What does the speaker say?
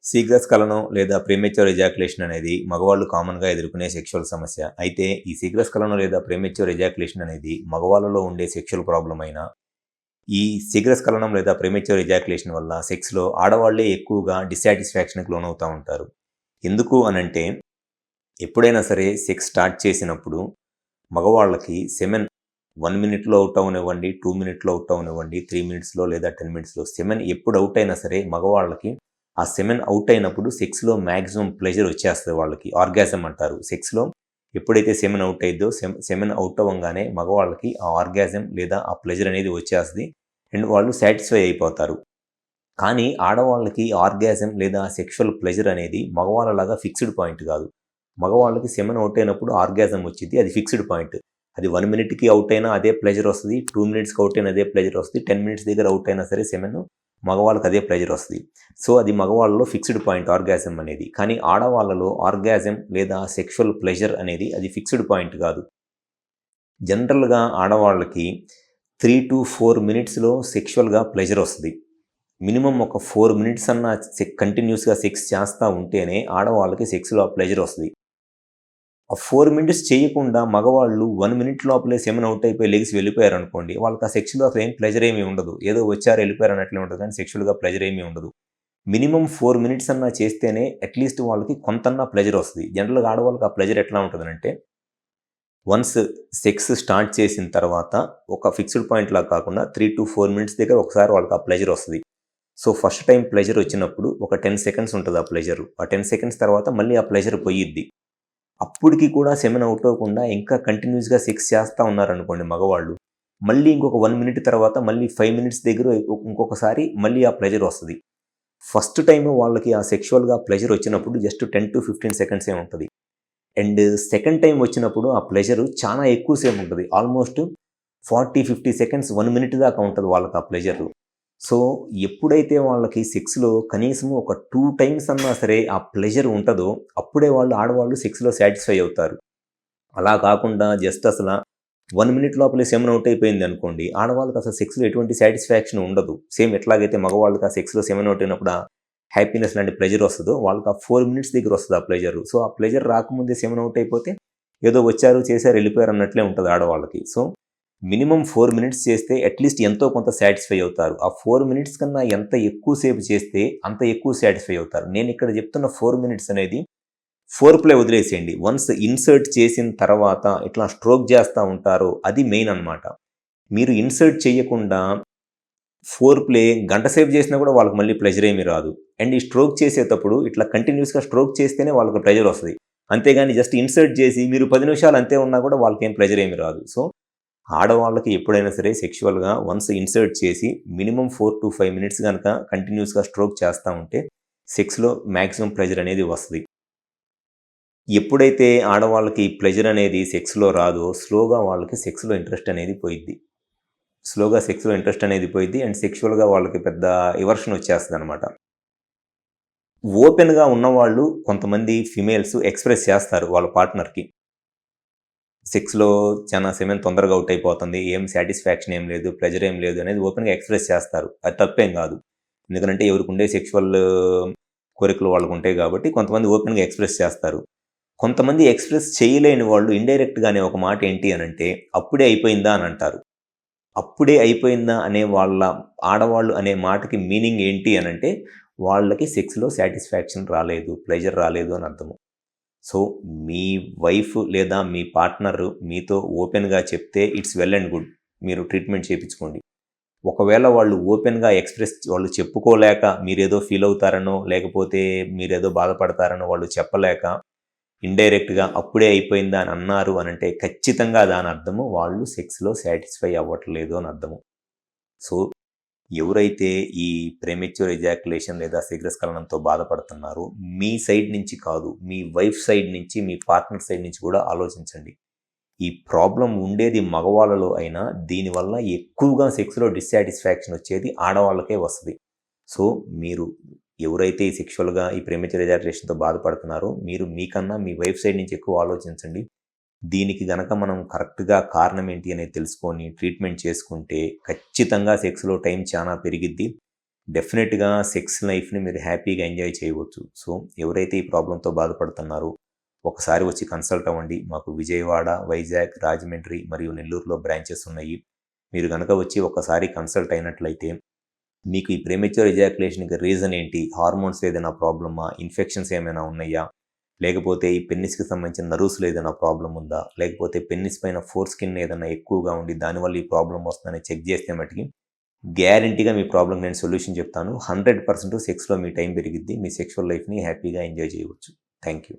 శీఘ్రస్ఖలనం లేదా premature ejaculation అనేది మగవాళ్ళు కామన్గా ఎదుర్కొనే సెక్షువల్ సమస్య. అయితే ఈ శీఘ్రస్ఖలనం లేదా ప్రీమెచ్యూర్ ఎజాక్యులేషన్ అనేది మగవాళ్ళలో ఉండే సెక్షువల్ ప్రాబ్లం అయినా, ఈ శీఘ్రస్ఖలనం లేదా ప్రీమెచ్యూర్ ఎజాక్యులేషన్ వల్ల సెక్స్లో ఆడవాళ్లే ఎక్కువగా డిస్సాటిస్ఫాక్షన్కి లోనవుతూ ఉంటారు. ఎందుకు అనంటే, ఎప్పుడైనా సరే సెక్స్ స్టార్ట్ చేసినప్పుడు మగవాళ్ళకి సెమెన్ 1 మినిట్లో అవుట్ అవనివ్వండి, 2 మినిట్లో అవుట్ అవనివ్వండి, 3 మినిట్స్లో లేదా 10 మినిట్స్లో సెమెన్ ఎప్పుడు అవుట్ అయినా సరే మగవాళ్ళకి ఆ సెమెన్ అవుట్ అయినప్పుడు సెక్స్లో మ్యాక్సిమం ప్లెజర్ వచ్చేస్తుంది వాళ్ళకి. ఆర్గాజం అంటారు. సెక్స్లో ఎప్పుడైతే సెమెన్ అవుట్ అయిద్దో సెమెన్ అవుట్ అవ్వగానే మగవాళ్ళకి ఆ ఆర్గాజం లేదా ఆ ప్లెజర్ అనేది వచ్చేస్తుంది అండ్ వాళ్ళు సాటిస్ఫై అయిపోతారు. కానీ ఆడవాళ్ళకి ఆర్గాజం లేదా సెక్షువల్ ప్లెజర్ అనేది మగవాళ్ళలాగా ఫిక్స్డ్ పాయింట్ కాదు. మగవాళ్ళకి సెమెన్ అవుట్ అయినప్పుడు ఆర్గాజం వచ్చింది, అది ఫిక్స్డ్ పాయింట్. అది 1 మినిట్కి అవుట్ అయినా అదే ప్లెజర్ వస్తుంది, 2 మినిట్స్కి అవుట్ అయినా అదే ప్లెజర్ వస్తుంది, 10 మినిట్స్ దగ్గర అవుట్ అయినా సరే సెమెన్ మగవాళ్ళకి అదే ప్లెజర్ వస్తుంది. సో అది మగవాళ్ళలో ఫిక్స్డ్ పాయింట్ ఆర్గాజం అనేది. కానీ ఆడవాళ్ళలో ఆర్గాజం లేదా సెక్షువల్ ప్లెజర్ అనేది అది ఫిక్స్డ్ పాయింట్ కాదు. జనరల్గా ఆడవాళ్ళకి 3 to 4 మినిట్స్లో సెక్షువల్గా ప్లెజర్ వస్తుంది. మినిమం ఒక 4 మినిట్స్ అన్న కంటిన్యూస్గా సెక్స్ చేస్తూ ఉంటేనే ఆడవాళ్ళకి సెక్స్లో ప్లెజర్ వస్తుంది. ఆ 4 మినిట్స్ చేయకుండా మగవాళ్ళు 1 మినిట్ లోపలే సెమెన్ అవుట్ అయిపోయి లెగ్స్ వెళ్ళిపోయారు అనుకోండి, వాళ్ళకి ఆ సెక్షువల్గా అసలు ఏం ప్లెజర్ ఏమీ ఉండదు. ఏదో వచ్చారు వెళ్ళిపోయారు అన్నట్లే ఉంటుంది, కానీ సెక్షువల్గా ప్లెజర్ ఏమీ ఉండదు. మినిమం 4 మినిట్స్ అన్నా చేస్తేనే అట్లీస్ట్ వాళ్ళకి కొంతన్నా ప్లెజర్ వస్తుంది. జనరల్గా ఆడవాళ్ళకి ఆ ప్లెజర్ ఎట్లా ఉంటుందంటే, వన్స్ సెక్స్ స్టార్ట్ చేసిన తర్వాత ఒక ఫిక్స్డ్ పాయింట్లా కాకుండా 3 to 4 మినిట్స్ దగ్గర ఒకసారి వాళ్ళకి ఆ ప్లెజర్ వస్తుంది. సో ఫస్ట్ టైం ప్లెజర్ వచ్చినప్పుడు ఒక 10 సెకండ్స్ ఉంటుంది ఆ ప్లెజర్. ఆ 10 సెకండ్స్ తర్వాత మళ్ళీ ఆ ప్లెజర్ పోయిద్ది. అప్పటికి కూడా సెమెన్ అవుట్ అవ్వకుండా ఇంకా కంటిన్యూస్గా సెక్స్ చేస్తూ ఉన్నారనుకోండి మగవాళ్ళు, మళ్ళీ ఇంకొక 1 మినిట్ తర్వాత మళ్ళీ 5 మినిట్స్ దగ్గర ఇంకొకసారి మళ్ళీ ఆ ప్లెజర్ వస్తుంది. ఫస్ట్ టైం వాళ్ళకి ఆ సెక్షువల్గా ప్లెజర్ వచ్చినప్పుడు జస్ట్ 10 to 15 సెకండ్సే ఉంటుంది. అండ్ సెకండ్ టైం వచ్చినప్పుడు ఆ ప్లెజరు చాలా ఎక్కువసేపు ఉంటుంది. ఆల్మోస్ట్ 40-50 సెకండ్స్ 1 మినిట్ దాకా ఉంటుంది వాళ్ళకి ఆ ప్లెజర్. సో ఎప్పుడైతే వాళ్ళకి సెక్స్లో కనీసం ఒక 2 టైమ్స్ అన్నా సరే ఆ ప్లెజర్ ఉంటుందో అప్పుడే ఆడవాళ్ళు సెక్స్లో సాటిస్ఫై అవుతారు. అలా కాకుండా జస్ట్ అసలు 1 మినిట్ లోపలే సెమెన్ అవుట్ అయిపోయింది అనుకోండి, ఆడవాళ్ళకి అసలు సెక్స్లో ఎటువంటి సాటిస్ఫాక్షన్ ఉండదు. సేమ్ ఎట్లాగైతే మగవాళ్ళకి ఆ సెక్స్లో సెమెన్ అవుట్ అయినప్పుడు ఆ హ్యాపీనెస్ లాంటి ప్లెజర్ వస్తుందో వాళ్ళకి ఆ 4 మినిట్స్ దగ్గర వస్తుంది ఆ ప్లెజర్. సో ఆ ప్లెజర్ రాకముందే సెమెన్ అవుట్ అయిపోతే ఏదో వచ్చారు చేశారు వెళ్ళిపోయారు అన్నట్లే ఉంటుంది ఆడవాళ్ళకి. సో మినిమం 4 మినిట్స్ చేస్తే అట్లీస్ట్ ఎంతో కొంత సాటిస్ఫై అవుతారు. ఆ 4 మినిట్స్ కన్నా ఎంత ఎక్కువసేపు చేస్తే అంత ఎక్కువ సాటిస్ఫై అవుతారు. నేను ఇక్కడ చెప్తున్న 4 మినిట్స్ అనేది ఫోర్ ప్లే వదిలేసేయండి. వన్స్ ఇన్సర్ట్ చేసిన తర్వాత ఇట్లా స్ట్రోక్ చేస్తూ ఉంటారో అది మెయిన్ అనమాట. మీరు ఇన్సర్ట్ చేయకుండా ఫోర్ ప్లే గంట సేపు చేసినా కూడా వాళ్ళకి మళ్ళీ ప్లెజర్ ఏమీ రాదు. అండ్ ఈ స్ట్రోక్ చేసేటప్పుడు ఇట్లా కంటిన్యూస్గా స్ట్రోక్ చేస్తేనే వాళ్ళకి ప్లెజర్ వస్తుంది. అంతేగాని జస్ట్ ఇన్సర్ట్ చేసి మీరు 10 నిమిషాలు అంతే ఉన్నా కూడా వాళ్ళకి ఏం ప్లెజర్ ఏమీ రాదు. సో ఆడవాళ్ళకి ఎప్పుడైనా సరే సెక్షువల్గా వన్స్ ఇన్సర్ట్ చేసి మినిమం 4 to 5 మినిట్స్ కనుక కంటిన్యూస్గా స్ట్రోక్ చేస్తూ ఉంటే సెక్స్లో మ్యాక్సిమం ప్లెజర్ అనేది వస్తుంది. ఎప్పుడైతే ఆడవాళ్ళకి ప్లెజర్ అనేది సెక్స్లో రాదో స్లోగా వాళ్ళకి సెక్స్లో ఇంట్రెస్ట్ అనేది పోయిద్ది. అండ్ సెక్షువల్గా వాళ్ళకి పెద్ద ఎవర్షన్ వచ్చేస్తుంది అనమాట. ఓపెన్గా ఉన్నవాళ్ళు కొంతమంది ఫిమేల్స్ ఎక్స్ప్రెస్ చేస్తారు వాళ్ళ పార్ట్నర్కి, సెక్స్లో చాలా సెమెన్ తొందరగా అవుట్ అయిపోతుంది, ఏం సాటిస్ఫాక్షన్ ఏం లేదు, ప్లెజర్ ఏం లేదు అనేది ఓపెన్గా ఎక్స్ప్రెస్ చేస్తారు. అది తప్పేం కాదు. ఎందుకంటే ఎవరికి ఉండే సెక్షువల్ కోరికలు వాళ్ళకు ఉంటాయి కాబట్టి కొంతమంది ఓపెన్గా ఎక్స్ప్రెస్ చేస్తారు. కొంతమంది ఎక్స్ప్రెస్ చేయలేని వాళ్ళు ఇండైరెక్ట్గానే ఒక మాట ఏంటి అనంటే అప్పుడే అయిపోయిందా అని అంటారు. అప్పుడే అయిపోయిందా అనే వాళ్ళ ఆడవాళ్ళు అనే మాటకి మీనింగ్ ఏంటి అనంటే వాళ్ళకి సెక్స్లో సాటిస్ఫాక్షన్ రాలేదు, ప్లెజర్ రాలేదు అని అర్థము. సో మీ వైఫ్ లేదా మీ పార్ట్నర్ మీతో ఓపెన్గా చెప్తే ఇట్స్ వెల్ అండ్ గుడ్, మీరు ట్రీట్మెంట్ చేయించుకోండి. ఒకవేళ వాళ్ళు ఓపెన్గా వాళ్ళు చెప్పుకోలేక మీరేదో ఫీల్ అవుతారనో లేకపోతే మీరేదో బాధపడతారనో వాళ్ళు చెప్పలేక ఇండైరెక్ట్గా అప్పుడే అయిపోయిందా అని అన్నారు అనంటే ఖచ్చితంగా దాని అర్థము వాళ్ళు సెక్స్లో సాటిస్ఫై అవ్వట్లేదు అని అర్థము. సో ఎవరైతే ఈ ప్రీమెచ్యూర్ ఎజాక్యులేషన్ లేదా శీఘ్రస్ఖలనంతో బాధపడుతున్నారో మీ సైడ్ నుంచి కాదు, మీ వైఫ్ సైడ్ నుంచి, మీ పార్ట్నర్ సైడ్ నుంచి కూడా ఆలోచించండి. ఈ ప్రాబ్లం ఉండేది మగవాళ్ళలో అయినా దీనివల్ల ఎక్కువగా సెక్స్లో డిస్సాటిస్ఫాక్షన్ వచ్చేది ఆడవాళ్ళకే వస్తుంది. సో మీరు ఎవరైతే ఈ సెక్షువల్గా ఈ ప్రీమెచ్యూర్ ఎజాక్యులేషన్తో బాధపడుతున్నారో మీరు మీకన్నా మీ వైఫ్ సైడ్ నుంచి ఎక్కువ ఆలోచించండి. దీనికి గనక మనం కరెక్ట్గా కారణం ఏంటి అనేది తెలుసుకొని ట్రీట్మెంట్ చేసుకుంటే ఖచ్చితంగా సెక్స్లో టైం చాలా పెరిగిద్ది. డెఫినెట్‌గా సెక్స్ లైఫ్‌ని మీరు హ్యాపీగా ఎంజాయ్ చేయవచ్చు. సో, ఎవరైతే ఈ ప్రాబ్లమ్‌తో బాధపడుతున్నారో ఒకసారి వచ్చి కన్సల్ట్ అవ్వండి. మాకు విజయవాడ, వైజాగ్, రాజమండ్రి మరియు నెల్లూరులో బ్రాంచెస్ ఉన్నాయి. మీరు గనక వచ్చి ఒక్కసారి కన్సల్ట్ అయినట్లయితే మీకు ఈ ప్రీమెచ్యూర్ ఎజాక్యులేషన్‌కి రీజన్ ఏంటి? హార్మోన్స్ ఏదైనా ప్రాబ్లమా? ఇన్ఫెక్షన్స్ ఏమైనా ఉన్నాయా? లేకపోతే ఈ పెన్నిస్‌కి సంబంధించిన నర్వ్స్‌లో ఏదైనా ప్రాబ్లమ్ ఉందా? లేకపోతే పెన్నిస్ పైన ఫోర్ స్కిన్ ఏదైనా ఎక్కువగా ఉండి దానివల్ల ఈ ప్రాబ్లమ్ వస్తుందని చెక్ చేస్తే మటికి గ్యారంటీగా మీ ప్రాబ్లమ్‌కి నేను సొల్యూషన్ చెప్తాను. 100% సెక్స్‌లో మీ టైం పెరిగిద్ది. మీ సెక్షువల్ లైఫ్‌ని హ్యాపీగా ఎంజాయ్ చేయవచ్చు. Thank you.